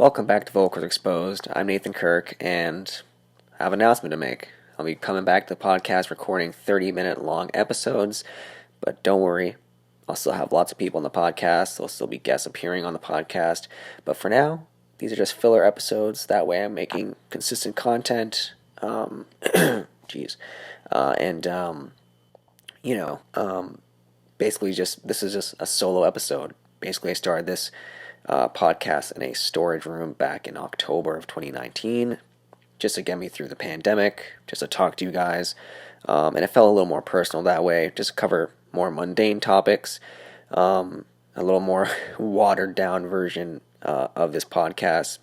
Welcome back to Vocals Exposed. I'm Nathan Kirk, and I have an announcement to make. I'll be coming back to the podcast recording 30-minute long episodes, but don't worry, I'll still have lots of people on the podcast. There'll still be guests appearing on the podcast, but for now, these are just filler episodes. That way I'm making consistent content. Jeez. And, basically this is just a solo episode. Basically, I started this podcast in a storage room back in October of 2019, just to get me through the pandemic, just to talk to you guys. And it felt a little more personal that way, just to cover more mundane topics, a little more watered down version of this podcast,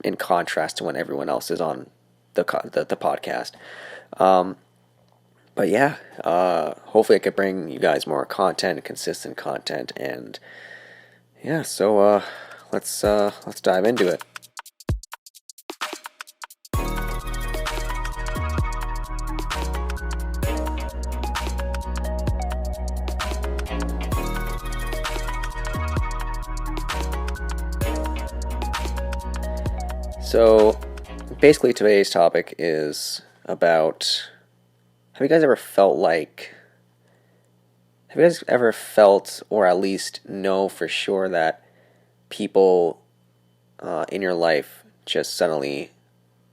in contrast to when everyone else is on the podcast. But yeah, hopefully I could bring you guys more content, consistent content, and yeah, so let's dive into it. So basically today's topic is about, have you guys ever felt, or at least know for sure, that people in your life just suddenly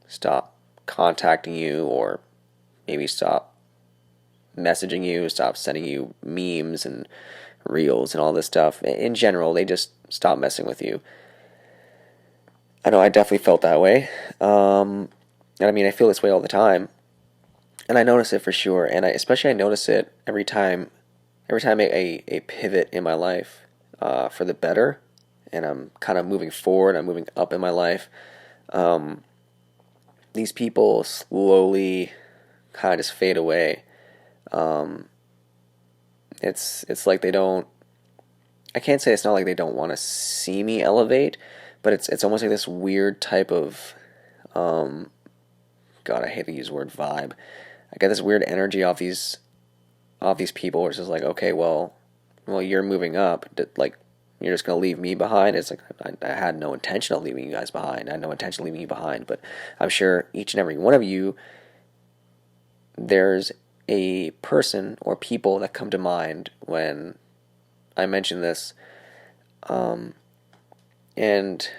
stop contacting you, or maybe stop messaging you, stop sending you memes and reels and all this stuff? In general, they just stop messing with you. I know I definitely felt that way. And I mean, I feel this way all the time. And I notice it for sure. And I notice it every time a pivot in my life for the better, and I'm kind of moving forward, I'm moving up in my life. These people slowly kind of just fade away. It's like they don't. I can't say it's not like they don't want to see me elevate, but it's almost like this weird type of, God, I hate to use the word vibe. I get this weird energy off these people where it's just like, okay, well, you're moving up, like, you're just gonna leave me behind. It's like, I had no intention of leaving you guys behind. I had no intention of leaving you behind, but I'm sure each and every one of you, there's a person or people that come to mind when I mention this. And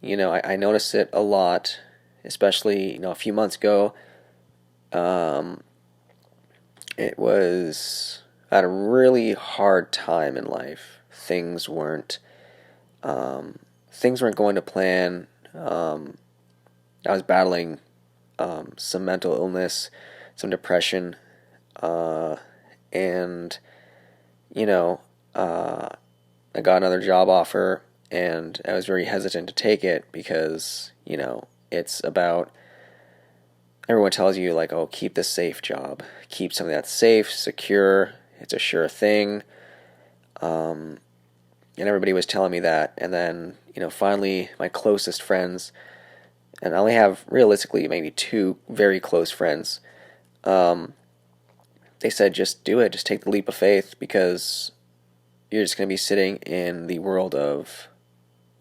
I noticed it a lot, especially a few months ago. It was at a really hard time in life. Things weren't going to plan. I was battling some mental illness, some depression, and I got another job offer, and I was very hesitant to take it because it's about. Everyone tells you, like, oh, keep this safe job. Keep something that's safe, secure. It's a sure thing. And everybody was telling me that. And then, finally, my closest friends, and I only have, realistically, maybe two very close friends, they said, just do it. Just take the leap of faith, because you're just going to be sitting in the world of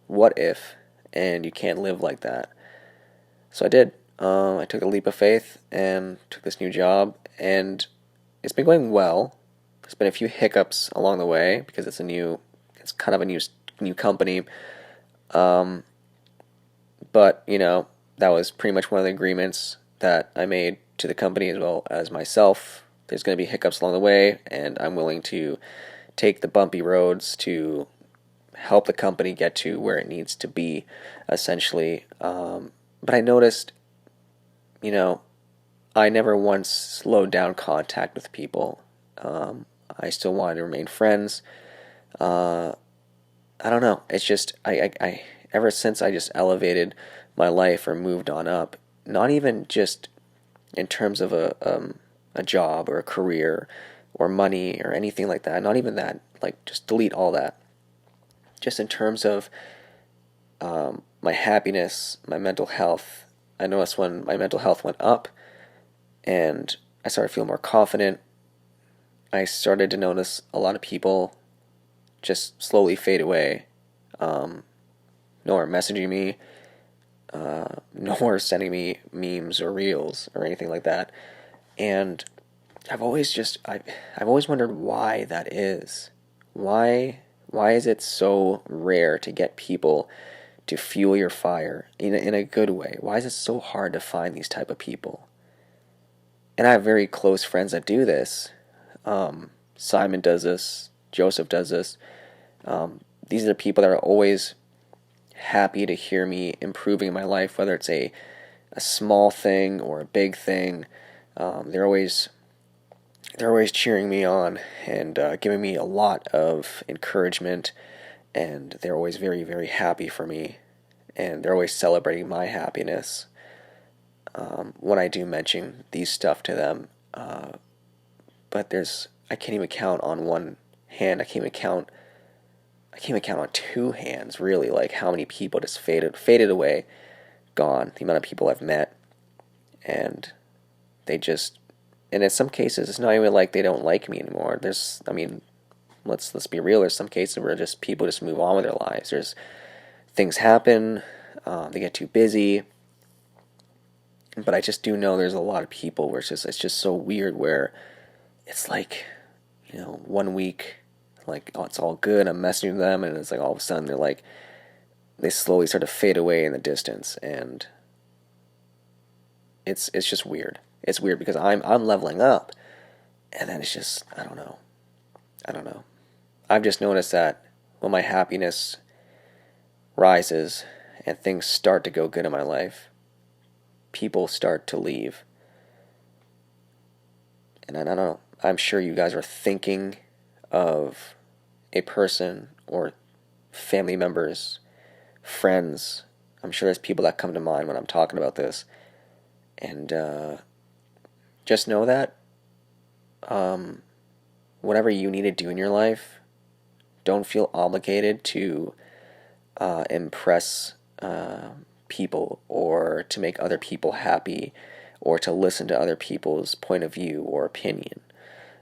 what if, and you can't live like that. So I did. I took a leap of faith and took this new job, and it's been going well. There's been a few hiccups along the way because it's kind of a new company. But that was pretty much one of the agreements that I made to the company as well as myself. There's going to be hiccups along the way, and I'm willing to take the bumpy roads to help the company get to where it needs to be, essentially. But I noticed, I never once slowed down contact with people. I still wanted to remain friends. I don't know. It's just, I ever since I just elevated my life or moved on up, not even just in terms of a job or a career or money or anything like that. Not even that. Like, just delete all that. Just in terms of my happiness, my mental health. I noticed when my mental health went up and I started feeling more confident, I started to notice a lot of people just slowly fade away. nor messaging me, nor sending me memes or reels or anything like that. And I've always wondered why that is. Why is it so rare to get people to fuel your fire in a good way? Why is it so hard to find these type of people? And I have very close friends that do this. Simon does this. Joseph does this. These are the people that are always happy to hear me improving my life, whether it's a small thing or a big thing. They're always cheering me on and giving me a lot of encouragement, and they're always very, very happy for me, and they're always celebrating my happiness when I do mention these stuff to them. But I can't even count on one hand. I can't even count on two hands, really, like how many people just faded away, gone. The amount of people I've met, and in some cases, it's not even like they don't like me anymore. Let's be real. There's some cases where just people just move on with their lives. There's things happen, they get too busy. But I just do know there's a lot of people where it's just so weird, where it's like, 1 week, like, oh, it's all good, I'm messaging them, and it's like all of a sudden they slowly start to fade away in the distance, and it's just weird. It's weird because I'm leveling up, and then it's just, I don't know. I've just noticed that when my happiness rises and things start to go good in my life, people start to leave. And I don't know, I'm sure you guys are thinking of a person or family members, friends. I'm sure there's people that come to mind when I'm talking about this. And just know that whatever you need to do in your life, don't feel obligated to impress people, or to make other people happy, or to listen to other people's point of view or opinion.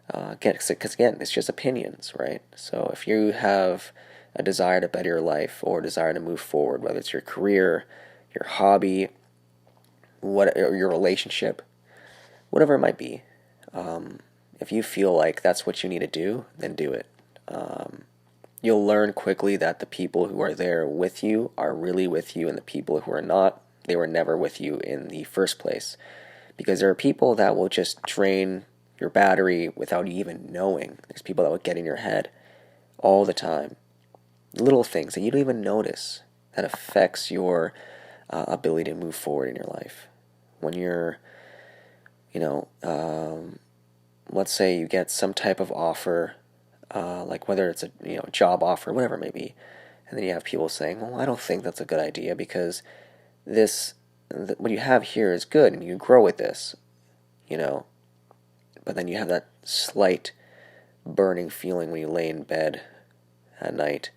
Because again, it's just opinions, right? So if you have a desire to better your life, or a desire to move forward, whether it's your career, your hobby, or your relationship, whatever it might be, if you feel like that's what you need to do, then do it. You'll learn quickly that the people who are there with you are really with you, and the people who are not, they were never with you in the first place. Because there are people that will just drain your battery without you even knowing. There's people that will get in your head all the time. Little things that you don't even notice that affects your ability to move forward in your life. When you're, let's say you get some type of offer, like whether it's a job offer, whatever it may be, and then you have people saying, well, I don't think that's a good idea because what you have here is good and you grow with this, but then you have that slight burning feeling when you lay in bed at night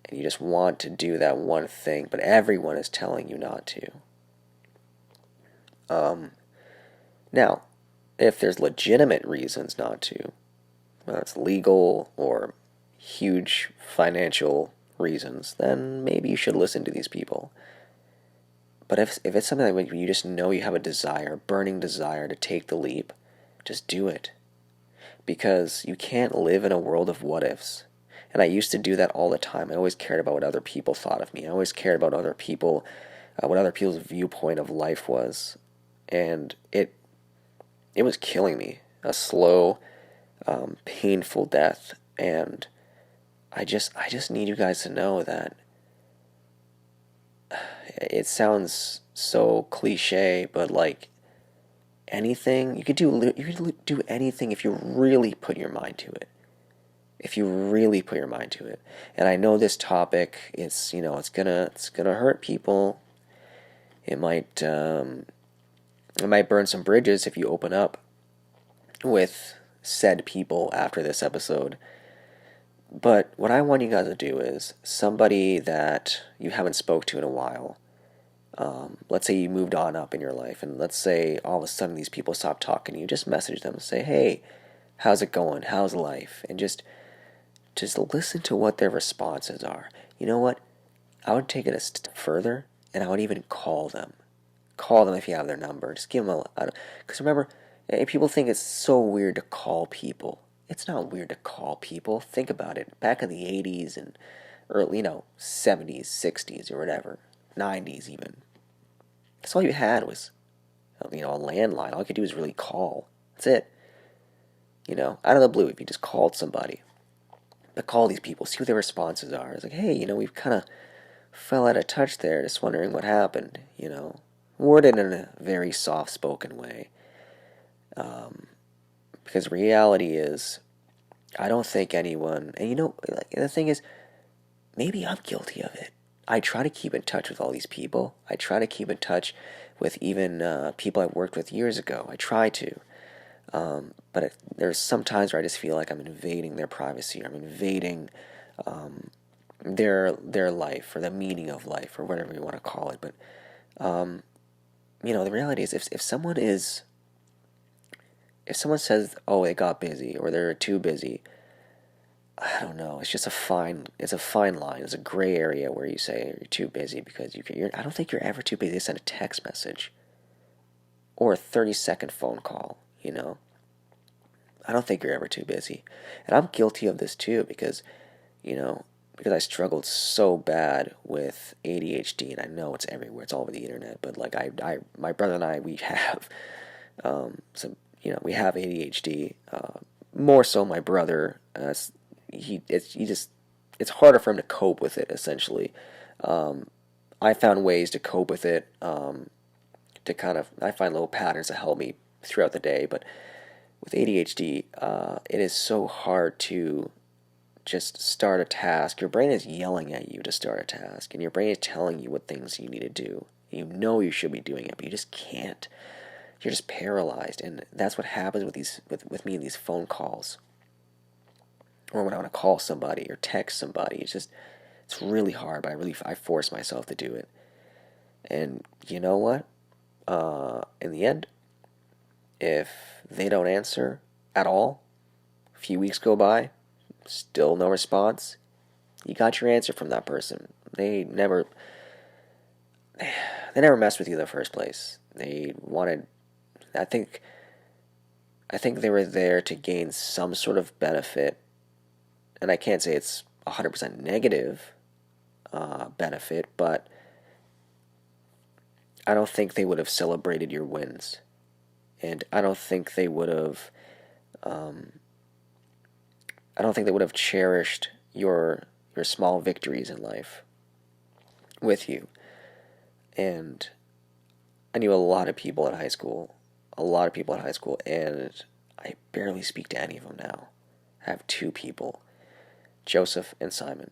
and you just want to do that one thing, but everyone is telling you not to. Now, if there's legitimate reasons not to, whether it's legal or huge financial reasons, then maybe you should listen to these people. But if it's something like you just know you have a desire, burning desire to take the leap, just do it. Because you can't live in a world of what ifs. And I used to do that all the time. I always cared about what other people thought of me. I always cared about other people, what other people's viewpoint of life was. And it was killing me. A slow, painful death. And I just need you guys to know that it sounds so cliche, but like anything, you could do anything if you really put your mind to it. If you really put your mind to it. And I know this topic is, it's gonna hurt people. It might burn some bridges if you open up with said people after this episode. But what I want you guys to do is somebody that you haven't spoke to in a while. Let's say you moved on up in your life, and let's say all of a sudden these people stop talking to you. Just message them and say, hey, how's it going? How's life? And just listen to what their responses are. You know what? I would take it a step further, and I would even call them. Call them if you have their number. Just give them a. Because remember, people think it's so weird to call people. It's not weird to call people. Think about it. Back in the 80s and early, 70s, 60s, or whatever, 90s even. That's all you had was, a landline. All you could do was really call. That's it. Out of the blue, if you just called somebody. But call these people, see what their responses are. It's like, hey, we've kind of fell out of touch there, just wondering what happened, Worded in a very soft-spoken way. Because reality is, I don't think anyone, and the thing is, maybe I'm guilty of it. I try to keep in touch with all these people. I try to keep in touch with even people I worked with years ago. I try to. But there's some times where I just feel like I'm invading their privacy. I'm invading their life, or the meaning of life, or whatever you want to call it. But the reality is, if someone says, oh, they got busy, or they're too busy, I don't know. It's just a fine line. It's a gray area where you say you're too busy because I don't think you're ever too busy to send a text message or a 30-second phone call. I don't think you're ever too busy. And I'm guilty of this too because I struggled so bad with ADHD, and I know it's everywhere. It's all over the internet. But like my brother and I, we have we have ADHD. More so my brother. It's harder for him to cope with it. Essentially, I found ways to cope with it. I find little patterns that help me throughout the day, but with ADHD, it is so hard to just start a task. Your brain is yelling at you to start a task, and your brain is telling you what things you need to do. You should be doing it, but you just can't. You're just paralyzed, and that's what happens with me in these phone calls, or when I want to call somebody or text somebody. It's really hard, but I force myself to do it. And you know what? In the end, if they don't answer at all, a few weeks go by, still no response, you got your answer from that person. They never messed with you in the first place. They wanted, I think they were there to gain some sort of benefit, and I can't say it's 100% negative benefit, but I don't think they would have celebrated your wins. And I don't think they would have. I don't think they would have cherished your small victories in life with you. And I knew a lot of people in high school, and I barely speak to any of them now. I have two people, Joseph and Simon.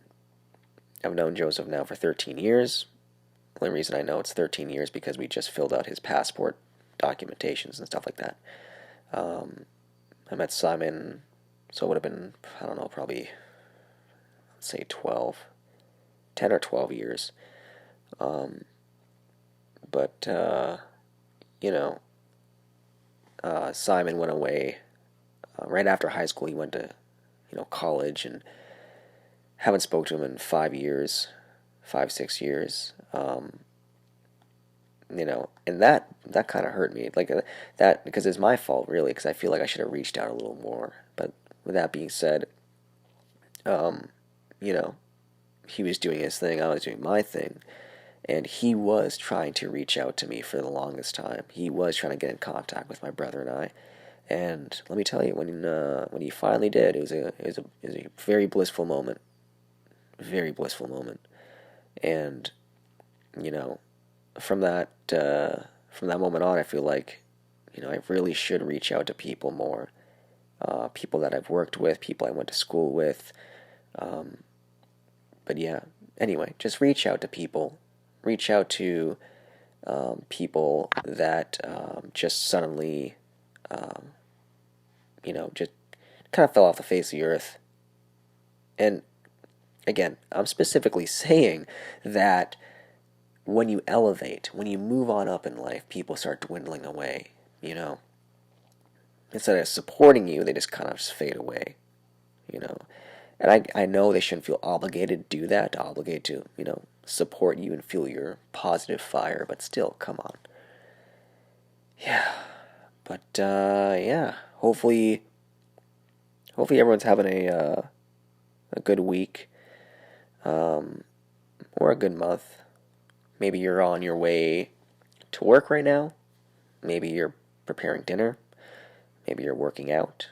I've known Joseph now for 13 years. The only reason I know it's 13 years because we just filled out his passport documentations and stuff like that. I met Simon, so it would have been, I don't know, probably, let's say 10 or 12 years. But Simon went away right after high school. He went to, college, and haven't spoke to him in 5 years, 6 years. And that kind of hurt me, like that, because it's my fault really, because I feel like I should have reached out a little more. But with that being said, he was doing his thing, I was doing my thing, and he was trying to reach out to me for the longest time. He was trying to get in contact with my brother and I, and let me tell you, when he finally did, it was a very blissful moment, and from that moment on, I feel like, I really should reach out to people more. People that I've worked with, people I went to school with. But yeah, anyway, just reach out to people. Reach out to people that just suddenly, just kind of fell off the face of the earth. And again, I'm specifically saying that when you elevate, when you move on up in life, people start dwindling away, Instead of supporting you, they just kind of just fade away, And I know they shouldn't feel obligated to do that, to support you and fuel your positive fire, but still, come on. Yeah, but yeah, hopefully everyone's having a good week, or a good month. Maybe you're on your way to work right now. Maybe you're preparing dinner. Maybe you're working out.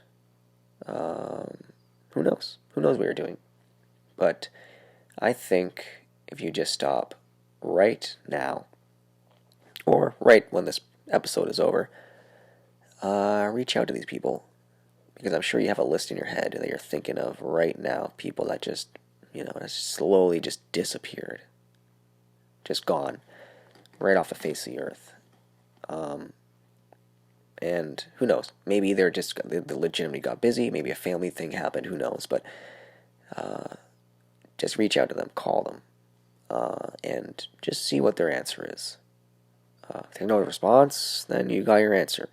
Who knows? Who knows what you're doing? But I think if you just stop right now, or right when this episode is over, reach out to these people. Because I'm sure you have a list in your head that you're thinking of right now. People that just, that slowly just disappeared. Just gone. Right off the face of the earth. And who knows? Maybe they legitimately got busy. Maybe a family thing happened. Who knows? But just reach out to them. Call them. And just see what their answer is. If there's no response, then you got your answer.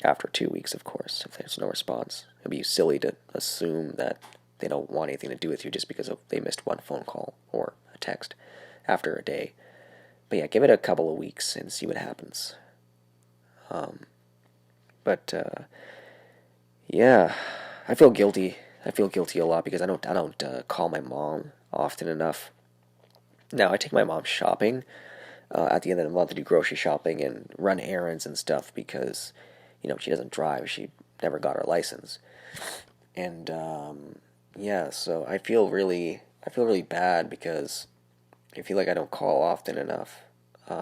After 2 weeks, of course, if there's no response. It'd be silly to assume that they don't want anything to do with you just because they missed one phone call or a text after a day. But yeah, give it a couple of weeks and see what happens. But yeah, I feel guilty. I feel guilty a lot because I don't call my mom often enough. Now, I take my mom shopping at the end of the month to do grocery shopping and run errands and stuff because, she doesn't drive. She never got her license. And, yeah, so I feel really bad because I feel like I don't call often enough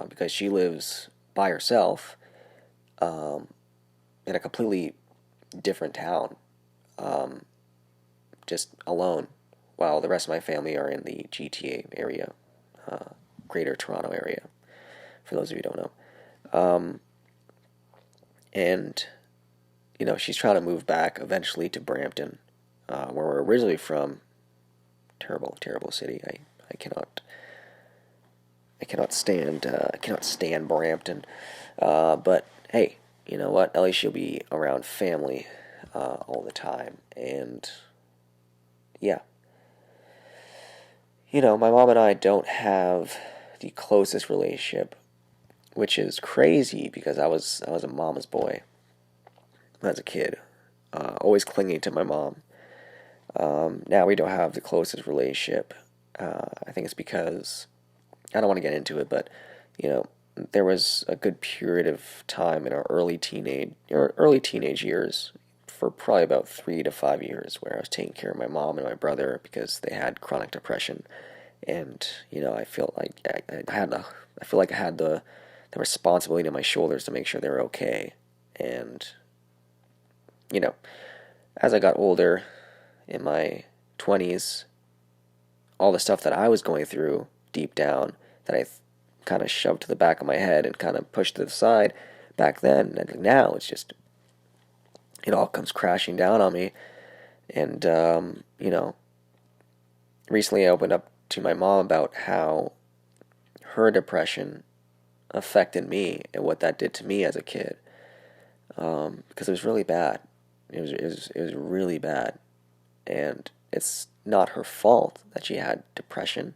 because she lives by herself in a completely different town, just alone, while the rest of my family are in the GTA area, Greater Toronto area, for those of you who don't know. And, she's trying to move back eventually to Brampton, where we're originally from. Terrible, terrible city. I cannot stand Brampton. But hey, you know what? At least she'll be around family all the time. And yeah, my mom and I don't have the closest relationship, which is crazy because I was a mama's boy as a kid, always clinging to my mom. Now we don't have the closest relationship. I think it's because I don't want to get into it, but there was a good period of time in our early teenage years, for probably about 3 to 5 years, where I was taking care of my mom and my brother because they had chronic depression, and I feel like I had the responsibility on my shoulders to make sure they were okay, and as I got older, in my 20s, all the stuff that I was going through deep down that I kind of shoved to the back of my head and kind of pushed to the side back then, and now it's just, it all comes crashing down on me. And recently I opened up to my mom about how her depression affected me and what that did to me as a kid, because it was really bad. It was really bad, and it's not her fault that she had depression,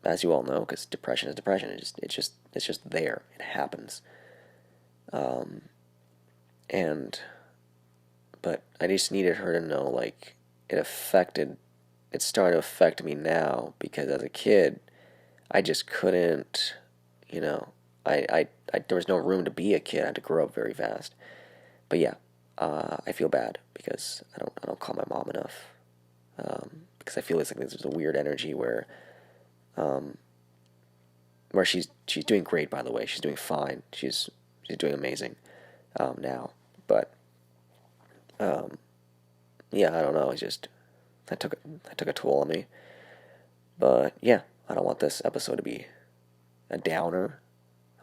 as you all know, because depression is depression. It's just there. It happens. But I just needed her to know, like, it's starting to affect me now, because as a kid, I just couldn't, I there was no room to be a kid. I had to grow up very fast. But yeah, I feel bad because I don't call my mom enough, because I feel like there's a weird energy where she's doing great, by the way. She's doing fine. She's doing amazing now. But yeah, I don't know. It's just that took a toll on me. But yeah, I don't want this episode to be a downer.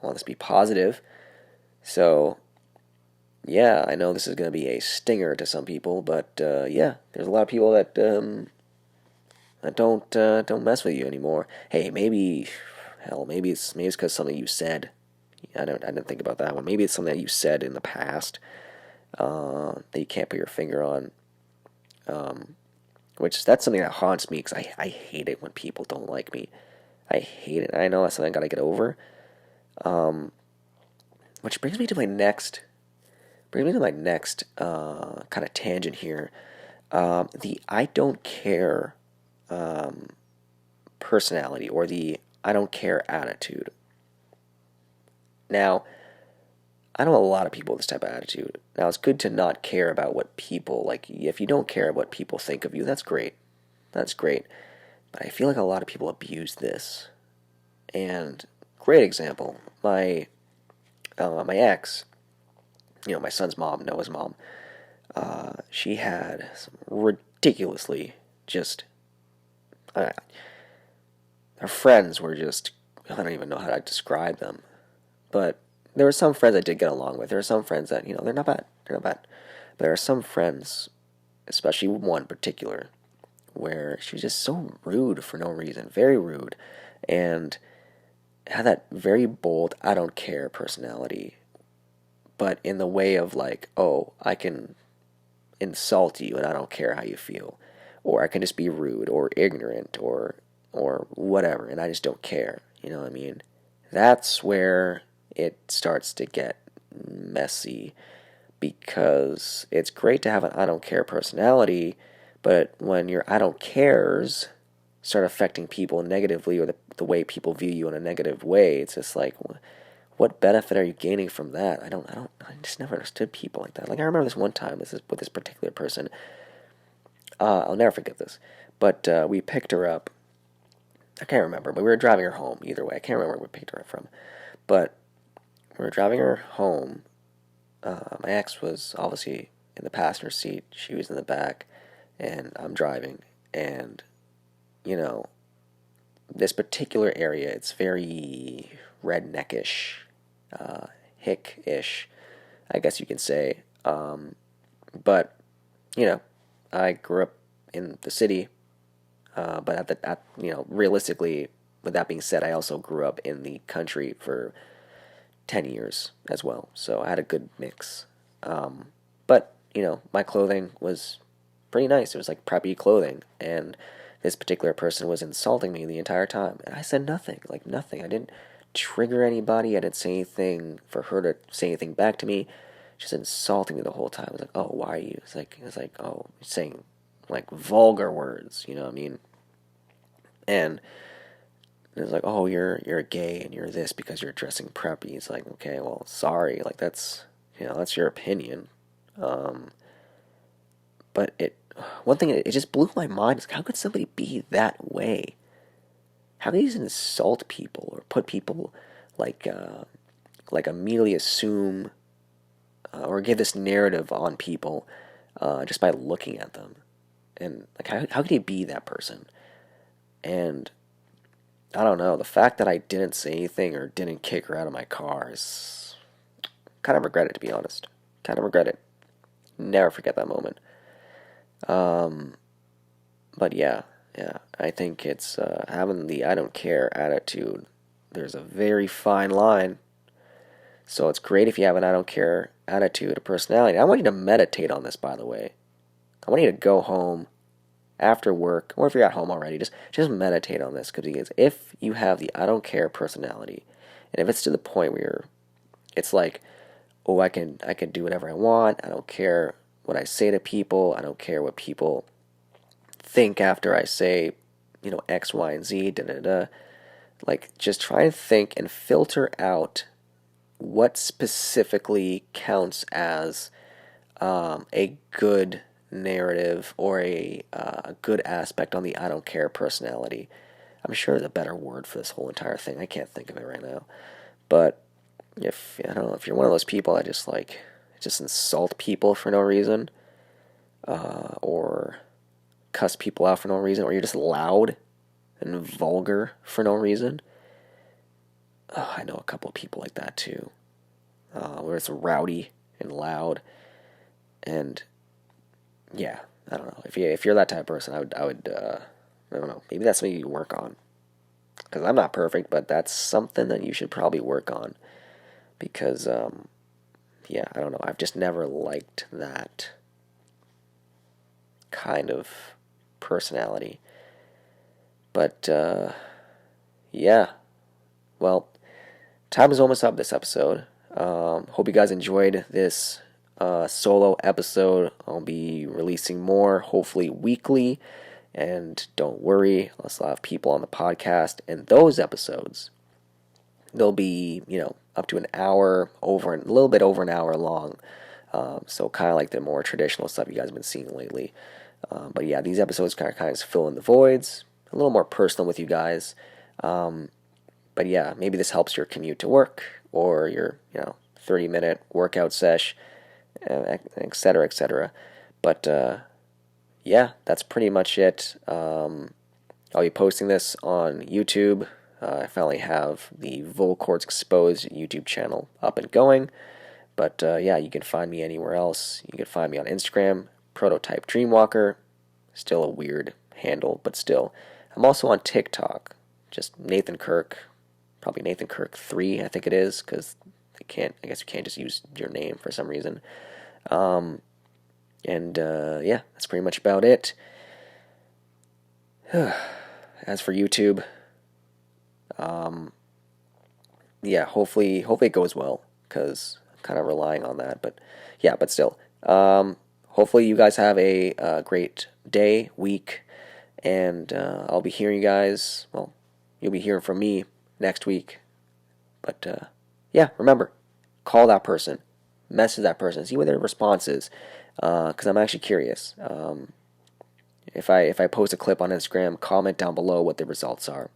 I want this to be positive. So yeah, I know this is going to be a stinger to some people, but yeah, there's a lot of people that don't mess with you anymore. Hey, maybe it's because something you said. I didn't think about that one. Maybe it's something that you said in the past that you can't put your finger on. which that's something that haunts me because I hate it when people don't like me. I hate it. I know that's something I gotta get over. Which brings me to my next kind of tangent here. The I don't care personality, or the I don't care attitude. Now, I know a lot of people with this type of attitude. Now, it's good to not care about what people, like, if you don't care what people think of you, that's great. That's great. But I feel like a lot of people abuse this. And, great example, my ex, my son's mom, Noah's mom, she had some ridiculously just, her friends were just, I don't even know how to describe them. But there were some friends I did get along with. There are some friends that, they're not bad. They're not bad. But there are some friends, especially one in particular, where she was just so rude for no reason. Very rude. And had that very bold, I don't care personality. But in the way of like, oh, I can insult you and I don't care how you feel. Or I can just be rude or ignorant or whatever and I just don't care. You know what I mean? That's where it starts to get messy, because it's great to have an I don't care personality, but when your I don't cares start affecting people negatively, or the way people view you in a negative way, it's just like, what benefit are you gaining from that? I just never understood people like that. Like, I remember this one time, this is with this particular person, I'll never forget this, but we picked her up. I can't remember, but we were driving her home either way. I can't remember where we picked her up from, but we were driving her home. My ex was obviously in the passenger seat. She was in the back, and I'm driving. And, this particular area, it's very redneckish, hick-ish, I guess you can say. But, I grew up in the city, but realistically, with that being said, I also grew up in the country for 10 years as well, so I had a good mix. But, my clothing was pretty nice. It was like preppy clothing, and this particular person was insulting me the entire time, and I said nothing, like nothing. I didn't trigger anybody. I didn't say anything for her to say anything back to me. Just insulting me the whole time. I was like, oh, why are you? It's like, oh, you're saying like vulgar words, you know what I mean? And it was like, oh, you're gay and you're this because you're dressing preppy. It's like, okay, well, sorry, like that's that's your opinion. But one thing, it just blew my mind is, how could somebody be that way? How can you just insult people or put people like immediately assume or give this narrative on people just by looking at them? And like, how could you be that person? And I don't know, the fact that I didn't say anything or didn't kick her out of my car is kind of regret it, to be honest. Kind of regret it. Never forget that moment. But yeah, I think it's having the I don't care attitude. There's a very fine line. So it's great if you have an I don't care attitude, a personality. I want you to meditate on this, by the way. I want you to go home after work, or if you're at home already, just meditate on this, because if you have the I don't care personality, and if it's to the point where it's like, oh, I can do whatever I want, I don't care what I say to people, I don't care what people think after I say, X, Y, and Z, da da da. Like, just try and think and filter out what specifically counts as a good narrative or a good aspect on the I don't care personality. I'm sure there's a better word for this whole entire thing. I can't think of it right now. But if you're one of those people that just insult people for no reason, or cuss people out for no reason, or you're just loud and vulgar for no reason. I know a couple of people like that too, where it's rowdy and loud, and yeah, I don't know. If you're that type of person, I would I don't know. Maybe that's something you work on, because I'm not perfect, but that's something that you should probably work on, because yeah, I don't know. I've just never liked that kind of personality. But yeah, well, time is almost up this episode. Hope you guys enjoyed this solo episode. I'll be releasing more, hopefully weekly. And don't worry, let's have people on the podcast. And those episodes, they'll be, up to an hour, a little bit over an hour long. So kind of like the more traditional stuff you guys have been seeing lately. But yeah, these episodes kind of fill in the voids, a little more personal with you guys. But yeah, maybe this helps your commute to work or your 30-minute workout sesh, etc., etc. But yeah, that's pretty much it. I'll be posting this on YouTube. I finally have the Vocal Cords Exposed YouTube channel up and going. But yeah, you can find me anywhere else. You can find me on Instagram, Prototype Dreamwalker. Still a weird handle, but still. I'm also on TikTok, just Nathan Kirk, probably Nathan Kirk 3, I think it is, because I guess you can't just use your name for some reason. And yeah, that's pretty much about it. As for YouTube, yeah, hopefully it goes well, because I'm kind of relying on that. But yeah, but still, hopefully you guys have a great day, week, and I'll be hearing you guys. Well, you'll be hearing from me next week. But yeah, remember, call that person, message that person, see what their response is, because I'm actually curious. If I post a clip on Instagram, comment down below what the results are.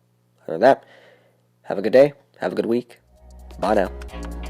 Other than that, have a good day, have a good week. Bye now.